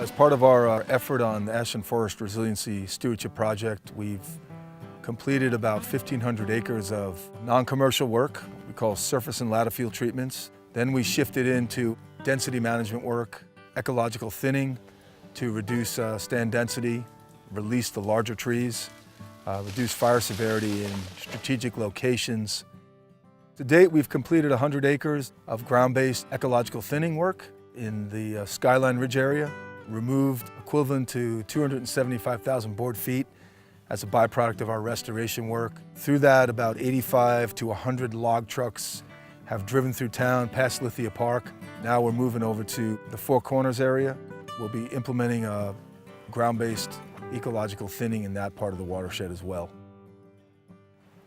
As part of our effort on the Ashland Forest Resiliency Stewardship Project, we've completed about 1,500 acres of non-commercial work we call surface and ladder field treatments. Then we shifted into density management work, ecological thinning to reduce stand density, release the larger trees, reduce fire severity in strategic locations. To date, we've completed 100 acres of ground-based ecological thinning work in the Skyline Ridge area, removed equivalent to 275,000 board feet as a byproduct of our restoration work. Through that, about 85 to 100 log trucks have driven through town past Lithia Park. Now we're moving over to the Four Corners area. We'll be implementing a ground-based ecological thinning in that part of the watershed as well.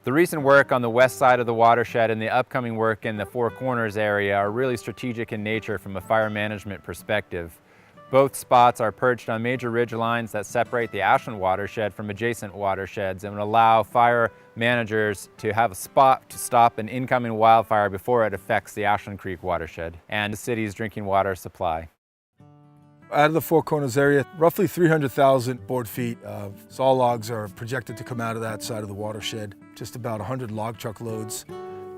The recent work on the west side of the watershed and the upcoming work in the Four Corners area are really strategic in nature from a fire management perspective. Both spots are perched on major ridge lines that separate the Ashland watershed from adjacent watersheds and would allow fire managers to have a spot to stop an incoming wildfire before it affects the Ashland Creek watershed and the city's drinking water supply. Out of the Four Corners area, roughly 300,000 board feet of saw logs are projected to come out of that side of the watershed. Just about 100 log truck loads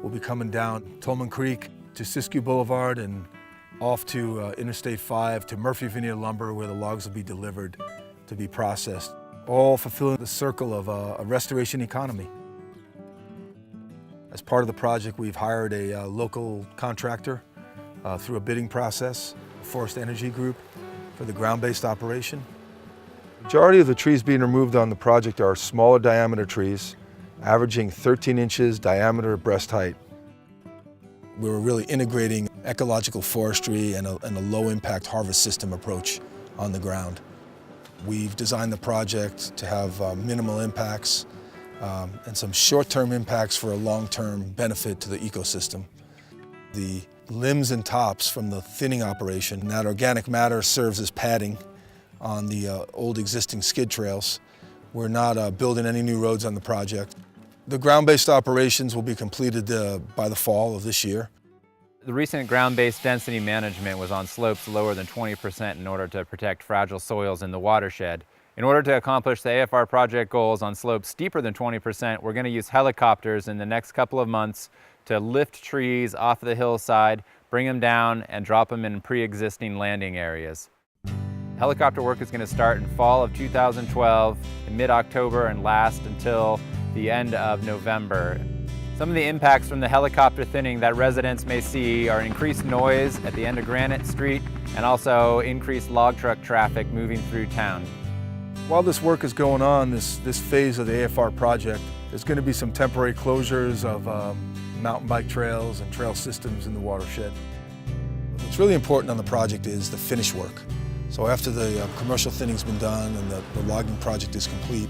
will be coming down Tolman Creek to Siskiyou Boulevard and off to Interstate 5 to Murphy Veneer Lumber, where the logs will be delivered to be processed, all fulfilling the circle of a restoration economy. As part of the project, we've hired a local contractor through a bidding process, Forest Energy Group, for the ground-based operation. The majority of the trees being removed on the project are smaller diameter trees, averaging 13 inches diameter breast height. We were really integrating ecological forestry and a low-impact harvest system approach on the ground. We've designed the project to have minimal impacts and some short-term impacts for a long-term benefit to the ecosystem. The limbs and tops from the thinning operation, that organic matter serves as padding on the old existing skid trails. We're not building any new roads on the project. The ground-based operations will be completed by the fall of this year. The recent ground-based density management was on slopes lower than 20% in order to protect fragile soils in the watershed. In order to accomplish the AFR project goals on slopes steeper than 20%, we're going to use helicopters in the next couple of months to lift trees off the hillside, bring them down, and drop them in pre-existing landing areas. Helicopter work is going to start in fall of 2012, in mid-October, and last until the end of November. Some of the impacts from the helicopter thinning that residents may see are increased noise at the end of Granite Street and also increased log truck traffic moving through town. While this work is going on, this phase of the AFR project, there's going to be some temporary closures of mountain bike trails and trail systems in the watershed. What's really important on the project is the finish work. So after the commercial thinning's been done and the logging project is complete,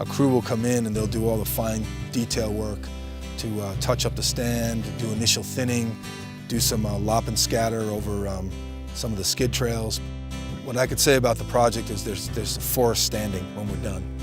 a crew will come in and they'll do all the fine detail work to touch up the stand, do initial thinning, do some lop and scatter over some of the skid trails. What I could say about the project is there's a forest standing when we're done.